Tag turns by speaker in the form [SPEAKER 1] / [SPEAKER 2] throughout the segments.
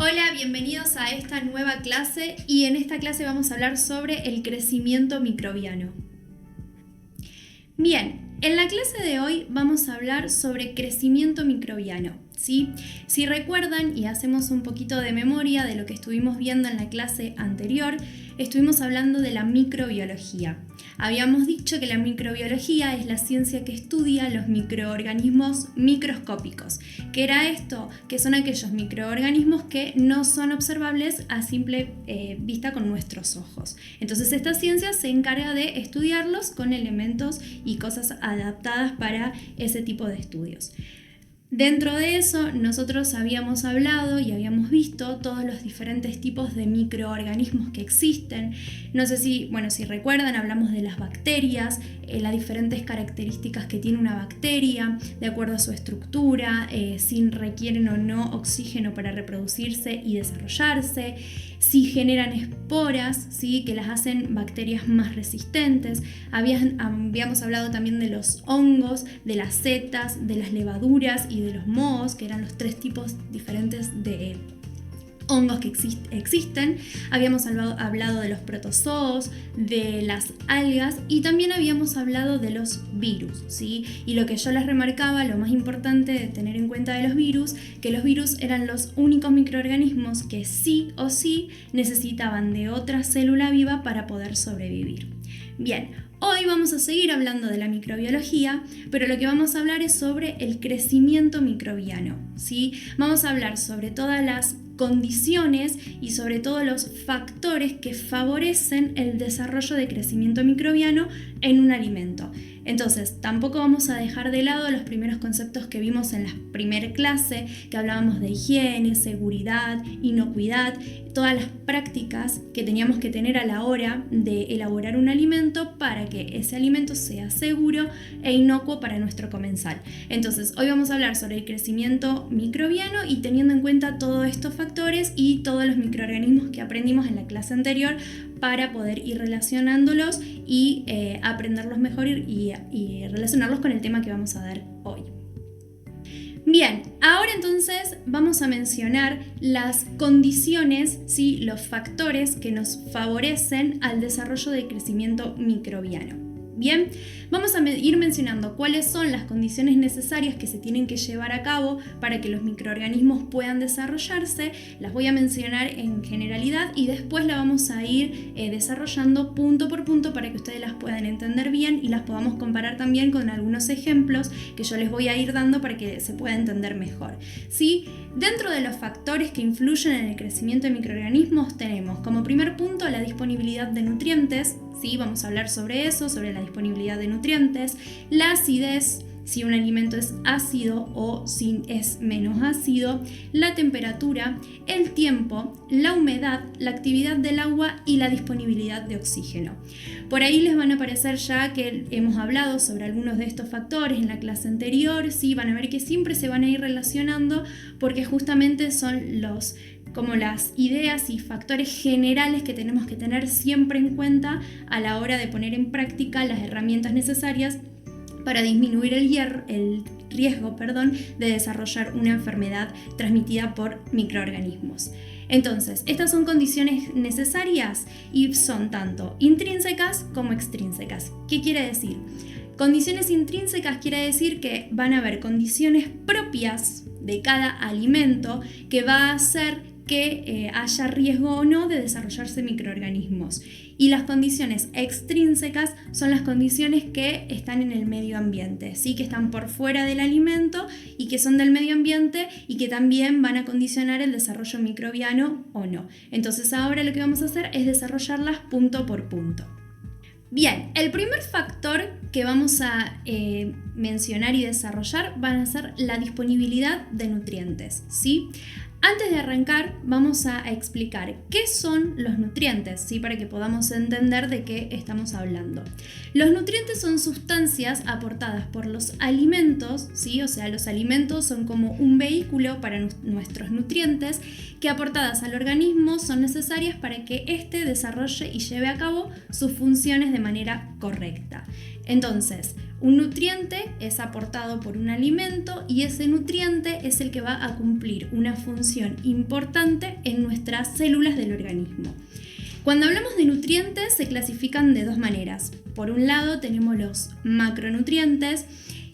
[SPEAKER 1] Hola, bienvenidos a esta nueva clase y en esta clase vamos a hablar sobre el crecimiento microbiano. Bien, en la clase de hoy vamos a hablar sobre crecimiento microbiano, ¿sí? Si recuerdan y hacemos un poquito de memoria de lo que estuvimos viendo en la clase anterior, estuvimos hablando de la microbiología. Habíamos dicho que la microbiología es la ciencia que estudia los microorganismos microscópicos. ¿Qué era esto? Que son aquellos microorganismos que no son observables a simple vista con nuestros ojos. Entonces esta ciencia se encarga de estudiarlos con elementos y cosas adaptadas para ese tipo de estudios. Dentro de eso, nosotros habíamos hablado y habíamos visto todos los diferentes tipos de microorganismos que existen. No sé si recuerdan, hablamos de las bacterias, las diferentes características que tiene una bacteria, de acuerdo a su estructura, si requieren o no oxígeno para reproducirse y desarrollarse, si generan esporas, ¿sí? Que las hacen bacterias más resistentes. Habíamos hablado también de los hongos, de las setas, de las levaduras y de los mohos, que eran los tres tipos diferentes de hongos que existen. Habíamos hablado de los protozoos, de las algas y también habíamos hablado de los virus, ¿sí? Y lo que yo les remarcaba, lo más importante de tener en cuenta de los virus, que los virus eran los únicos microorganismos que sí o sí necesitaban de otra célula viva para poder sobrevivir. Bien, hoy vamos a seguir hablando de la microbiología, pero lo que vamos a hablar es sobre el crecimiento microbiano, ¿sí? Vamos a hablar sobre todas las condiciones y sobre todo los factores que favorecen el desarrollo de crecimiento microbiano en un alimento. Entonces, tampoco vamos a dejar de lado los primeros conceptos que vimos en la primera clase, que hablábamos de higiene, seguridad, inocuidad, todas las prácticas que teníamos que tener a la hora de elaborar un alimento para que ese alimento sea seguro e inocuo para nuestro comensal. Entonces, hoy vamos a hablar sobre el crecimiento microbiano y teniendo en cuenta todos estos factores y todos los microorganismos que aprendimos en la clase anterior para poder ir relacionándolos y aprenderlos mejor y relacionarlos con el tema que vamos a dar hoy. Bien, ahora entonces vamos a mencionar las condiciones, ¿sí? Los factores que nos favorecen al desarrollo del crecimiento microbiano. Bien, vamos a ir mencionando cuáles son las condiciones necesarias que se tienen que llevar a cabo para que los microorganismos puedan desarrollarse. Las voy a mencionar en generalidad y después las vamos a ir desarrollando punto por punto para que ustedes las puedan entender bien y las podamos comparar también con algunos ejemplos que yo les voy a ir dando para que se pueda entender mejor, ¿sí? Dentro de los factores que influyen en el crecimiento de microorganismos tenemos como primer punto la disponibilidad de nutrientes. Sí, vamos a hablar sobre eso, sobre la disponibilidad de nutrientes, la acidez, si un alimento es ácido o si es menos ácido, la temperatura, el tiempo, la humedad, la actividad del agua y la disponibilidad de oxígeno. Por ahí les van a aparecer ya que hemos hablado sobre algunos de estos factores en la clase anterior, sí, van a ver que siempre se van a ir relacionando porque justamente son como las ideas y factores generales que tenemos que tener siempre en cuenta a la hora de poner en práctica las herramientas necesarias para disminuir el riesgo de desarrollar una enfermedad transmitida por microorganismos. Entonces, estas son condiciones necesarias y son tanto intrínsecas como extrínsecas. ¿Qué quiere decir? Condiciones intrínsecas quiere decir que van a haber condiciones propias de cada alimento que va a hacer que haya riesgo o no de desarrollarse microorganismos. Y las condiciones extrínsecas son las condiciones que están en el medio ambiente, ¿sí? Que están por fuera del alimento y que son del medio ambiente y que también van a condicionar el desarrollo microbiano o no. Entonces ahora lo que vamos a hacer es desarrollarlas punto por punto. Bien, el primer factor que vamos a mencionar y desarrollar van a ser la disponibilidad de nutrientes, ¿sí? Antes de arrancar, vamos a explicar qué son los nutrientes, ¿sí? Para que podamos entender de qué estamos hablando. Los nutrientes son sustancias aportadas por los alimentos, ¿sí? O sea, los alimentos son como un vehículo para nuestros nutrientes que aportadas al organismo son necesarias para que éste desarrolle y lleve a cabo sus funciones de manera correcta. Entonces, un nutriente es aportado por un alimento y ese nutriente es el que va a cumplir una función función importante en nuestras células del organismo. Cuando hablamos de nutrientes se clasifican de dos maneras. Por un lado tenemos los macronutrientes.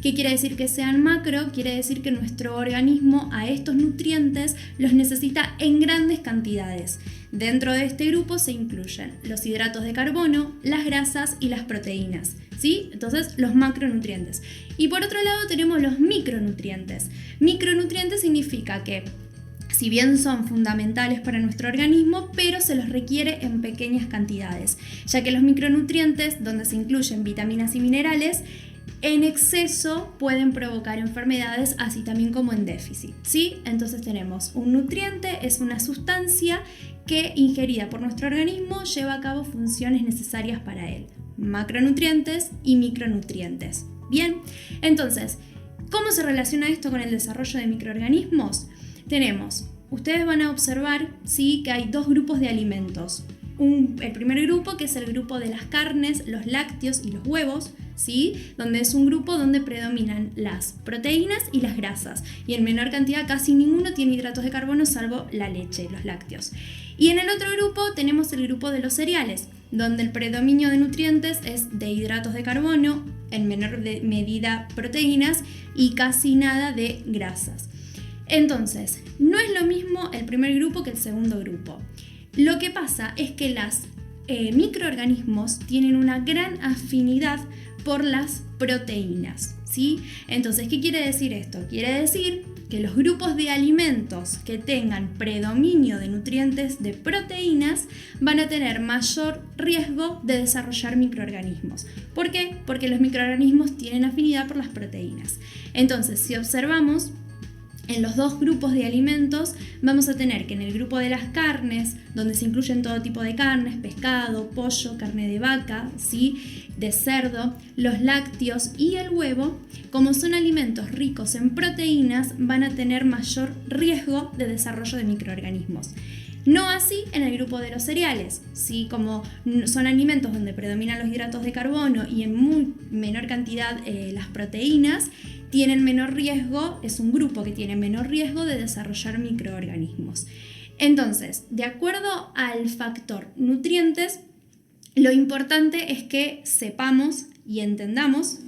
[SPEAKER 1] ¿Qué quiere decir que sean macro? Quiere decir que nuestro organismo a estos nutrientes los necesita en grandes cantidades. Dentro de este grupo se incluyen los hidratos de carbono, las grasas y las proteínas, ¿sí? Entonces, los macronutrientes. Y por otro lado tenemos los micronutrientes. Micronutrientes significa que, si bien son fundamentales para nuestro organismo, pero se los requiere en pequeñas cantidades, ya que los micronutrientes, donde se incluyen vitaminas y minerales, en exceso pueden provocar enfermedades, así también como en déficit, ¿sí? Entonces tenemos un nutriente, es una sustancia que ingerida por nuestro organismo lleva a cabo funciones necesarias para él. Macronutrientes y micronutrientes. Bien, entonces, ¿cómo se relaciona esto con el desarrollo de microorganismos? Ustedes van a observar, ¿sí?, que hay dos grupos de alimentos. El primer grupo, que es el grupo de las carnes, los lácteos y los huevos, ¿sí?, donde es un grupo donde predominan las proteínas y las grasas, y en menor cantidad casi ninguno tiene hidratos de carbono salvo la leche, los lácteos. Y en el otro grupo tenemos el grupo de los cereales, donde el predominio de nutrientes es de hidratos de carbono, en menor medida proteínas y casi nada de grasas. Entonces, no es lo mismo el primer grupo que el segundo grupo. Lo que pasa es que los microorganismos tienen una gran afinidad por las proteínas, ¿sí? Entonces, ¿qué quiere decir esto? Quiere decir que los grupos de alimentos que tengan predominio de nutrientes de proteínas van a tener mayor riesgo de desarrollar microorganismos. ¿Por qué? Porque los microorganismos tienen afinidad por las proteínas. Entonces, si observamos, en los dos grupos de alimentos vamos a tener que en el grupo de las carnes, donde se incluyen todo tipo de carnes, pescado, pollo, carne de vaca, ¿sí?, de cerdo, los lácteos y el huevo, como son alimentos ricos en proteínas, van a tener mayor riesgo de desarrollo de microorganismos. No así en el grupo de los cereales, ¿sí? Como son alimentos donde predominan los hidratos de carbono y en muy menor cantidad las proteínas, tienen menor riesgo, es un grupo que tiene menor riesgo de desarrollar microorganismos. Entonces, de acuerdo al factor nutrientes, lo importante es que sepamos y entendamos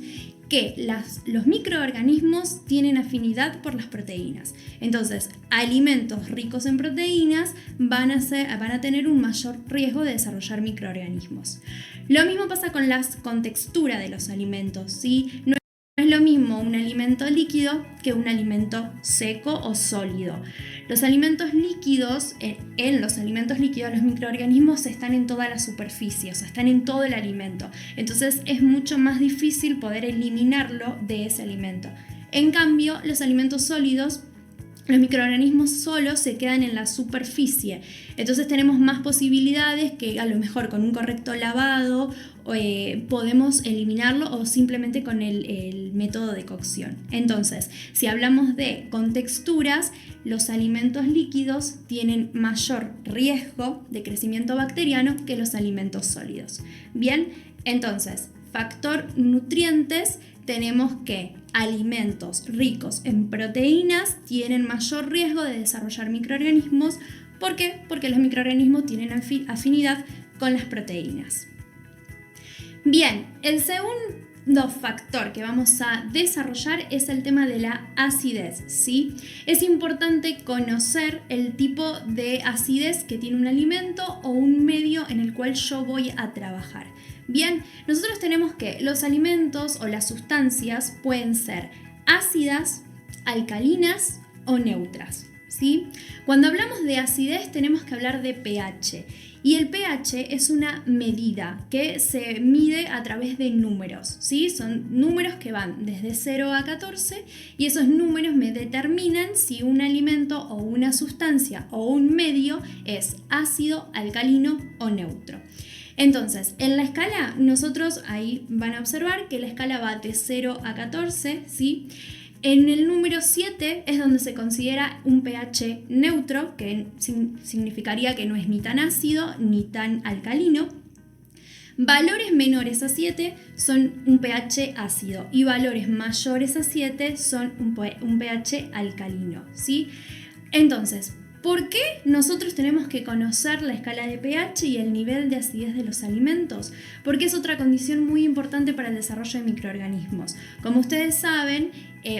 [SPEAKER 1] que los microorganismos tienen afinidad por las proteínas. Entonces, alimentos ricos en proteínas van a tener un mayor riesgo de desarrollar microorganismos. Lo mismo pasa con textura de los alimentos, ¿sí? No es lo mismo un alimento líquido que un alimento seco o sólido. Los alimentos líquidos, en los alimentos líquidos los microorganismos están en toda la superficie, o sea, están en todo el alimento. Entonces es mucho más difícil poder eliminarlo de ese alimento. En cambio, los alimentos sólidos, los microorganismos solo se quedan en la superficie. Entonces tenemos más posibilidades que a lo mejor con un correcto lavado podemos eliminarlo o simplemente con el método de cocción. Entonces, si hablamos de contexturas, los alimentos líquidos tienen mayor riesgo de crecimiento bacteriano que los alimentos sólidos. Bien, entonces, factor nutrientes, tenemos que alimentos ricos en proteínas tienen mayor riesgo de desarrollar microorganismos. ¿Por qué? Porque los microorganismos tienen afinidad con las proteínas. Bien, el segundo factor que vamos a desarrollar es el tema de la acidez, ¿sí? Es importante conocer el tipo de acidez que tiene un alimento o un medio en el cual yo voy a trabajar. Bien, nosotros tenemos que los alimentos o las sustancias pueden ser ácidas, alcalinas o neutras, ¿sí? Cuando hablamos de acidez tenemos que hablar de pH. Y el pH es una medida que se mide a través de números, ¿sí? Son números que van desde 0 a 14 y esos números me determinan si un alimento o una sustancia o un medio es ácido, alcalino o neutro. Entonces, en la escala, nosotros ahí van a observar que la escala va de 0 a 14, ¿sí? En el número 7 es donde se considera un pH neutro, que significaría que no es ni tan ácido ni tan alcalino. Valores menores a 7 son un pH ácido y valores mayores a 7 son un pH alcalino, ¿sí? Entonces, ¿Por qué nosotros tenemos que conocer la escala de pH y el nivel de acidez de los alimentos? Porque es otra condición muy importante para el desarrollo de microorganismos. Como ustedes saben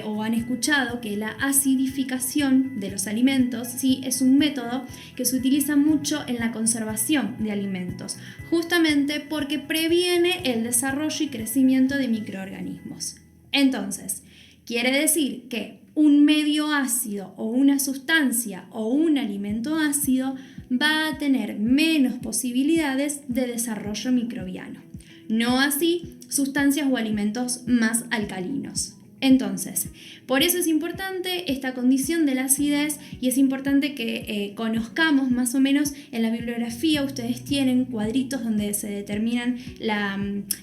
[SPEAKER 1] o han escuchado, que la acidificación de los alimentos, ¿sí?, es un método que se utiliza mucho en la conservación de alimentos, justamente porque previene el desarrollo y crecimiento de microorganismos. Entonces, quiere decir que un medio ácido o una sustancia o un alimento ácido va a tener menos posibilidades de desarrollo microbiano. No así sustancias o alimentos más alcalinos. Entonces, por eso es importante esta condición de la acidez y es importante que conozcamos más o menos en la bibliografía. Ustedes tienen cuadritos donde se determinan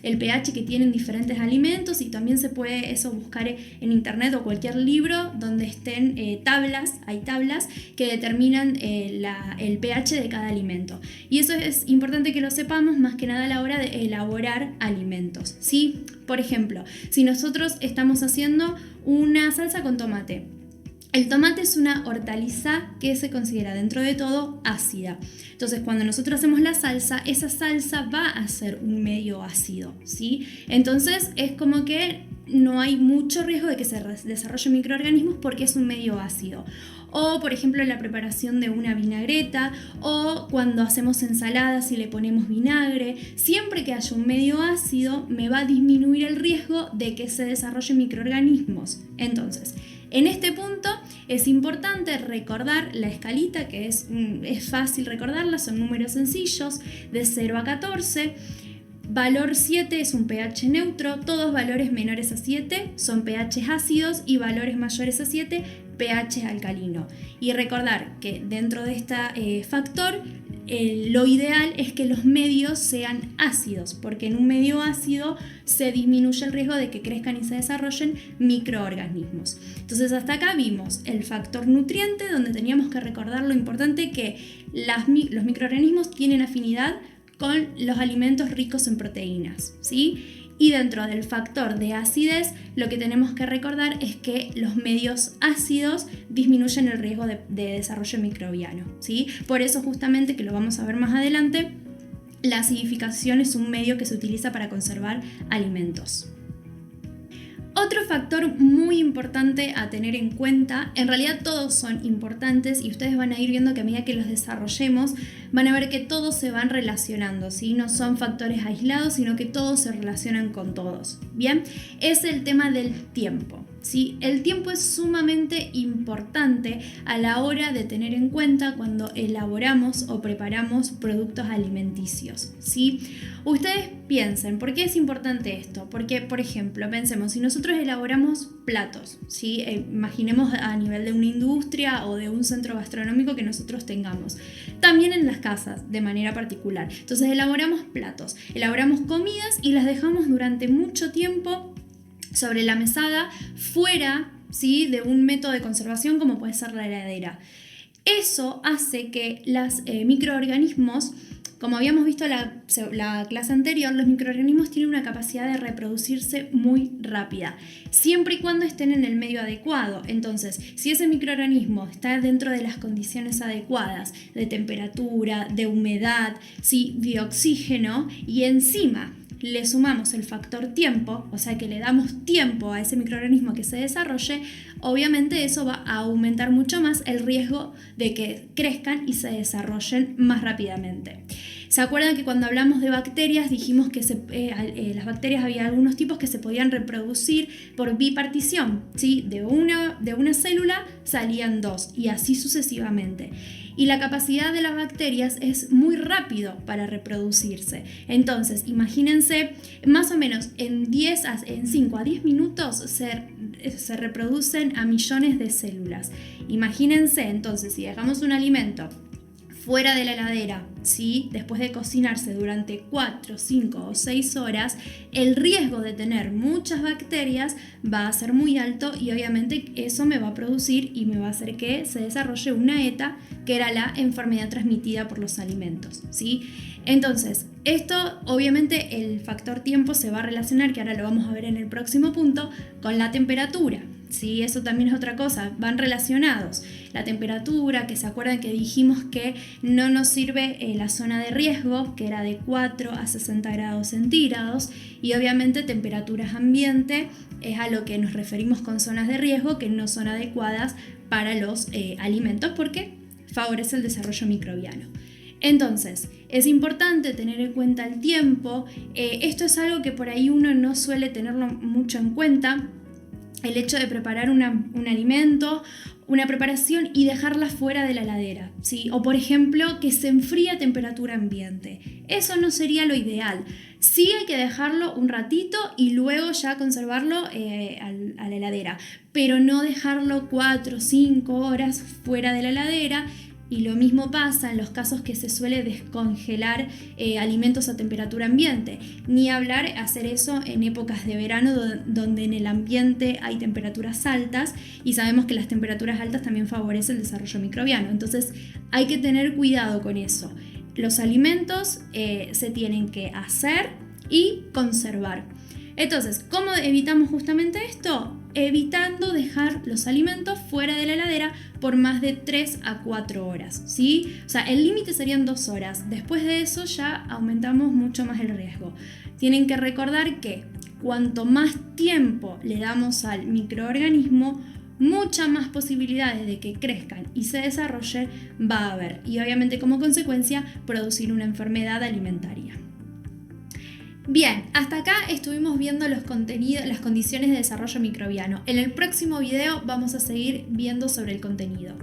[SPEAKER 1] el pH que tienen diferentes alimentos y también se puede eso buscar en internet o cualquier libro donde estén hay tablas que determinan el pH de cada alimento. Y eso es importante que lo sepamos más que nada a la hora de elaborar alimentos, ¿sí? Por ejemplo, si nosotros estamos haciendo una salsa con tomate, el tomate es una hortaliza que se considera dentro de todo ácida. Entonces, cuando nosotros hacemos la salsa, esa salsa va a ser un medio ácido, ¿sí? Entonces, es como que no hay mucho riesgo de que se desarrollen microorganismos porque es un medio ácido. O, por ejemplo, la preparación de una vinagreta o cuando hacemos ensaladas y le ponemos vinagre. Siempre que haya un medio ácido, me va a disminuir el riesgo de que se desarrollen microorganismos. Entonces, en este punto es importante recordar la escalita, que es fácil recordarla, son números sencillos, de 0 a 14. Valor 7 es un pH neutro, todos valores menores a 7 son pH ácidos y valores mayores a 7 pH alcalino. Y recordar que dentro de este factor lo ideal es que los medios sean ácidos, porque en un medio ácido se disminuye el riesgo de que crezcan y se desarrollen microorganismos. Entonces hasta acá vimos el factor nutriente, donde teníamos que recordar lo importante que los microorganismos tienen afinidad con los alimentos ricos en proteínas, ¿sí? Y dentro del factor de acidez, lo que tenemos que recordar es que los medios ácidos disminuyen el riesgo de desarrollo microbiano, ¿sí? Por eso justamente, que lo vamos a ver más adelante, la acidificación es un medio que se utiliza para conservar alimentos. Otro factor muy importante a tener en cuenta, en realidad todos son importantes y ustedes van a ir viendo que a medida que los desarrollemos van a ver que todos se van relacionando, ¿sí? No son factores aislados, sino que todos se relacionan con todos. Bien, es el tema del tiempo, ¿sí? El tiempo es sumamente importante a la hora de tener en cuenta cuando elaboramos o preparamos productos alimenticios, ¿sí? Ustedes piensen, ¿por qué es importante esto? Porque, por ejemplo, pensemos, si nosotros elaboramos platos, ¿sí? Imaginemos a nivel de una industria o de un centro gastronómico que nosotros tengamos, también en las casas de manera particular. Entonces elaboramos platos, elaboramos comidas y las dejamos durante mucho tiempo sobre la mesada, fuera, ¿sí?, de un método de conservación como puede ser la heladera. Eso hace que los microorganismos, como habíamos visto en la clase anterior, los microorganismos tienen una capacidad de reproducirse muy rápida, siempre y cuando estén en el medio adecuado. Entonces, si ese microorganismo está dentro de las condiciones adecuadas, de temperatura, de humedad, ¿sí?, de oxígeno, y encima le sumamos el factor tiempo, o sea que le damos tiempo a ese microorganismo que se desarrolle, obviamente eso va a aumentar mucho más el riesgo de que crezcan y se desarrollen más rápidamente. ¿Se acuerdan que cuando hablamos de bacterias dijimos que las bacterias había algunos tipos que se podían reproducir por bipartición, ¿sí? De una célula salían dos y así sucesivamente. Y la capacidad de las bacterias es muy rápido para reproducirse. Entonces, imagínense, más o menos en 5 a 10 minutos se reproducen a millones de células. Imagínense, entonces, si dejamos un alimento fuera de la heladera, ¿sí?, después de cocinarse durante 4, 5 o 6 horas, el riesgo de tener muchas bacterias va a ser muy alto y obviamente eso me va a producir y me va a hacer que se desarrolle una ETA, que era la enfermedad transmitida por los alimentos, ¿sí? Entonces, esto obviamente el factor tiempo se va a relacionar, que ahora lo vamos a ver en el próximo punto, con la temperatura, ¿sí? Eso también es otra cosa, van relacionados. La temperatura, que se acuerdan que dijimos que no nos sirve la zona de riesgo, que era de 4 a 60 grados centígrados, y obviamente temperaturas ambiente es a lo que nos referimos con zonas de riesgo que no son adecuadas para los alimentos porque favorece el desarrollo microbiano. Entonces, es importante tener en cuenta el tiempo. Esto es algo que por ahí uno no suele tenerlo mucho en cuenta. El hecho de preparar un alimento, una preparación y dejarla fuera de la heladera, ¿sí? O por ejemplo, que se enfríe a temperatura ambiente. Eso no sería lo ideal. Sí hay que dejarlo un ratito y luego ya conservarlo a la heladera, pero no dejarlo 4 o 5 horas fuera de la heladera. Y lo mismo pasa en los casos que se suele descongelar alimentos a temperatura ambiente. Ni hablar hacer eso en épocas de verano donde en el ambiente hay temperaturas altas y sabemos que las temperaturas altas también favorecen el desarrollo microbiano. Entonces hay que tener cuidado con eso. Los alimentos se tienen que hacer y conservar. Entonces, ¿cómo evitamos justamente esto? Evitando dejar los alimentos fuera de la heladera por más de 3 a 4 horas, ¿sí? O sea, el límite serían 2 horas. Después de eso ya aumentamos mucho más el riesgo. Tienen que recordar que cuanto más tiempo le damos al microorganismo, muchas más posibilidades de que crezcan y se desarrollen va a haber. Y obviamente como consecuencia producir una enfermedad alimentaria. Bien, hasta acá estuvimos viendo los contenidos, las condiciones de desarrollo microbiano. En el próximo video vamos a seguir viendo sobre el contenido.